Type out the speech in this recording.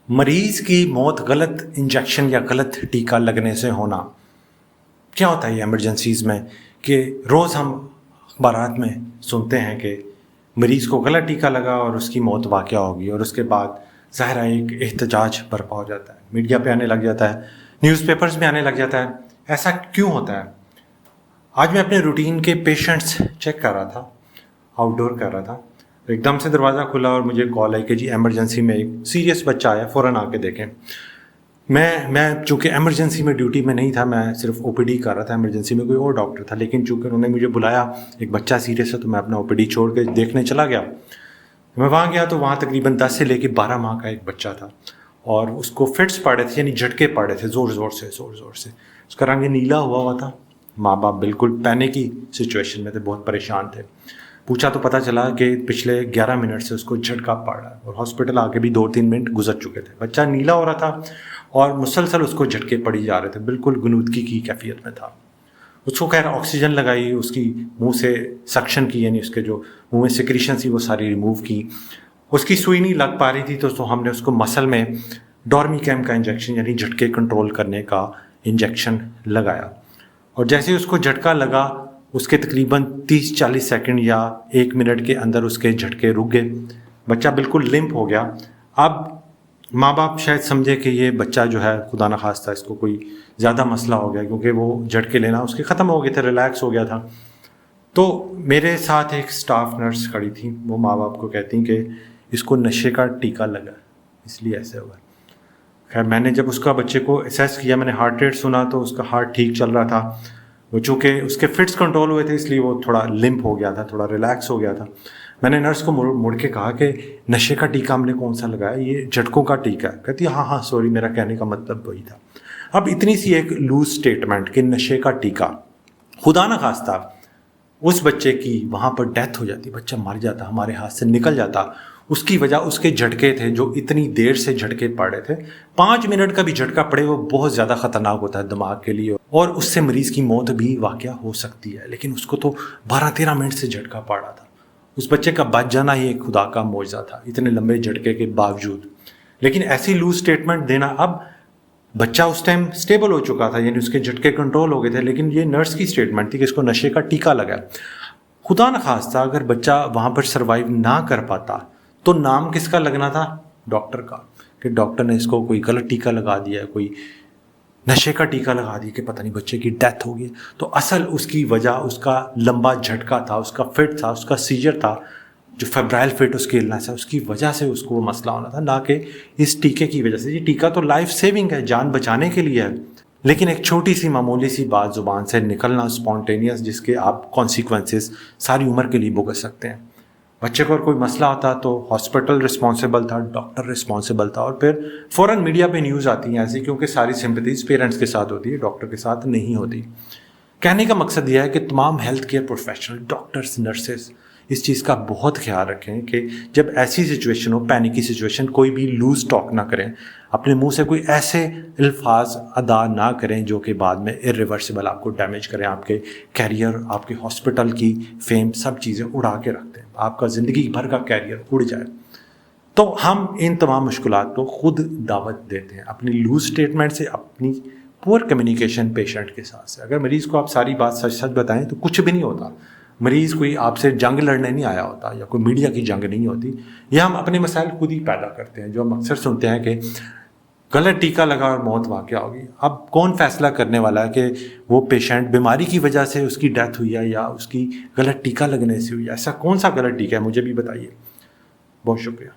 मरीज की मौत गलत इंजेक्शन या गलत टीका लगने से होना। क्या होता है ये इमरजेंसीज़ में कि रोज़ हम अखबारात में सुनते हैं कि मरीज़ को गलत टीका लगा और उसकी मौत वाक़या होगी, और उसके बाद ज़ाहिर है एक एहतजाज बर्पा हो जाता है, मीडिया पे आने लग जाता है, न्यूज़पेपर्स में आने लग जाता है। ऐसा क्यों होता है? आज मैं अपने रूटीन के पेशेंट्स चेक कर रहा था, आउटडोर कर रहा था, एकदम से दरवाज़ा खुला और मुझे कॉल आई कि जी एमरजेंसी में एक सीरियस बच्चा आया, फ़ौरन आके देखें। मैं चूँकि एमरजेंसी में ड्यूटी में नहीं था, मैं सिर्फ ओपीडी कर रहा था, एमरजेंसी में कोई और डॉक्टर था, लेकिन चूँकि उन्होंने मुझे बुलाया एक बच्चा सीरियस है तो मैं अपना ओपीडी छोड़ के देखने चला गया। मैं वहाँ गया तो वहाँ तकरीबन 10 से लेकर 12 माह का एक बच्चा था और उसको फिट्स पड़े थे, यानी झटके पड़े थे ज़ोर ज़ोर से। उसका रंग नीला हुआ था। माँ बाप बिल्कुल पैनिक की सिचुएशन में थे, बहुत परेशान थे। पूछा तो पता चला कि पिछले 11 मिनट से उसको झटका पड़ रहा है और हॉस्पिटल आके भी 2-3 मिनट गुजर चुके थे। बच्चा नीला हो रहा था और मुसलसल उसको झटके पड़ी जा रहे थे, बिल्कुल गनूदगी की कैफियत में था। उसको खैर ऑक्सीजन लगाई, उसकी मुंह से सक्शन की, यानी उसके जो मुंह में सिक्रीशन थी वो सारी रिमूव की। उसकी सुई नहीं लग पा रही थी तो हमने उसको मसल में डॉर्मिकैम का इंजेक्शन यानी झटके कंट्रोल करने का इंजेक्शन लगाया। और जैसे ही उसको झटका लगा उसके तकरीबन 30-40 सेकंड या 1 मिनट के अंदर उसके झटके रुक गए। बच्चा बिल्कुल लिम्प हो गया। अब माँ बाप शायद समझे कि ये बच्चा जो है खुदा न खास्ता इसको कोई ज़्यादा मसला हो गया, क्योंकि वो झटके लेना उसके ख़त्म हो गए थे, रिलैक्स हो गया था। तो मेरे साथ एक स्टाफ नर्स खड़ी थी, वो माँ बाप को कहती कि इसको नशे का टीका लगा इसलिए ऐसे हुआ। खैर मैंने जब उसका बच्चे को असेस किया, मैंने हार्ट रेट सुना तो उसका हार्ट ठीक चल रहा था। वो चूँकि उसके फिट्स कंट्रोल हुए थे इसलिए वो थोड़ा लिम्प हो गया था, थोड़ा रिलैक्स हो गया था। मैंने नर्स को मुड़ के कहा कि नशे का टीका हमने कौन सा लगाया, ये झटकों का टीका है। कहती हाँ सॉरी, मेरा कहने का मतलब वही था। अब इतनी सी एक लूज स्टेटमेंट कि नशे का टीका, खुदा न खास्ता उस बच्चे की वहाँ पर डेथ हो जाती, बच्चा मर जाता, हमारे हाथ से निकल जाता, उसकी वजह उसके झटके थे जो इतनी देर से झटके पड़ रहे थे। 5 मिनट का भी झटका पड़े वो बहुत ज़्यादा ख़तरनाक होता है दिमाग के लिए, और उससे मरीज़ की मौत भी वाक़या हो सकती है। लेकिन उसको तो 12-13 मिनट से झटका पड़ रहा था। उस बच्चे का बच जाना ही एक खुदा का मौजज़ा था, इतने लंबे झटके के बावजूद। लेकिन ऐसी लूज स्टेटमेंट देना, अब बच्चा उस टाइम स्टेबल हो चुका था, यानी उसके झटके कंट्रोल हो गए थे, लेकिन ये नर्स की स्टेटमेंट थी कि इसको नशे का टीका लगा। खुदा न खास्ता अगर बच्चा वहाँ पर सर्वाइव ना कर पाता तो नाम किसका लगना था? डॉक्टर का, कि डॉक्टर ने इसको कोई गलत टीका लगा दिया, कोई नशे का टीका लगा दिया कि पता नहीं बच्चे की डेथ हो गई। तो असल उसकी वजह उसका लंबा झटका था, उसका फिट था, उसका सीजर था, जो फेब्राइल फिट उसकी इलनेस है, उसकी वजह से उसको वो मसला होना था, ना कि इस टीके की वजह से। ये टीका तो लाइफ सेविंग है, जान बचाने के लिए है, लेकिन एक छोटी सी मामूली सी बात ज़ुबान से निकलना स्पॉन्टेनियस, जिसके आप कॉन्सिक्वेंसेस सारी उम्र के लिए भुगत सकते हैं। बच्चे को और कोई मसला होता तो हॉस्पिटल रिस्पॉन्सिबल था, डॉक्टर रिस्पॉन्सिबल था, और फिर फ़ौरन मीडिया पे न्यूज़ आती हैं ऐसी, क्योंकि सारी सिंपैथीज़ पेरेंट्स के साथ होती है, डॉक्टर के साथ नहीं होती। कहने का मकसद यह है कि तमाम health care professional, doctors, nurses इस चीज़ का बहुत ख्याल रखें कि जब ऐसी सिचुएशन हो, पैनिक की सिचुएशन, कोई भी लूज टॉक ना करें, अपने मुंह से कोई ऐसे अल्फाज अदा ना करें जो कि बाद में इरिवर्सिबल आपको डैमेज करें, आपके कैरियर, आपके हॉस्पिटल की फेम, सब चीज़ें उड़ा के रख दें, आपका ज़िंदगी भर का कैरियर उड़ जाए। तो हम इन तमाम मुश्किलात को खुद दावत देते हैं अपनी लूज स्टेटमेंट से, अपनी पुअर कम्युनिकेशन पेशेंट के साथ से। अगर मरीज़ को आप सारी बात सच सच बताएं तो कुछ भी नहीं होता। मरीज़ कोई आपसे जंग लड़ने नहीं आया होता, या कोई मीडिया की जंग नहीं होती। यह हम अपने मसाइल खुद ही पैदा करते हैं। जो हम अक्सर सुनते हैं कि गलत टीका लगा और मौत वाक़या होगी। अब कौन फैसला करने वाला है कि वो पेशेंट बीमारी की वजह से उसकी डेथ हुई है या उसकी गलत टीका लगने से हुई है? ऐसा कौन सा गलत टीका है, मुझे भी बताइए। बहुत शुक्रिया।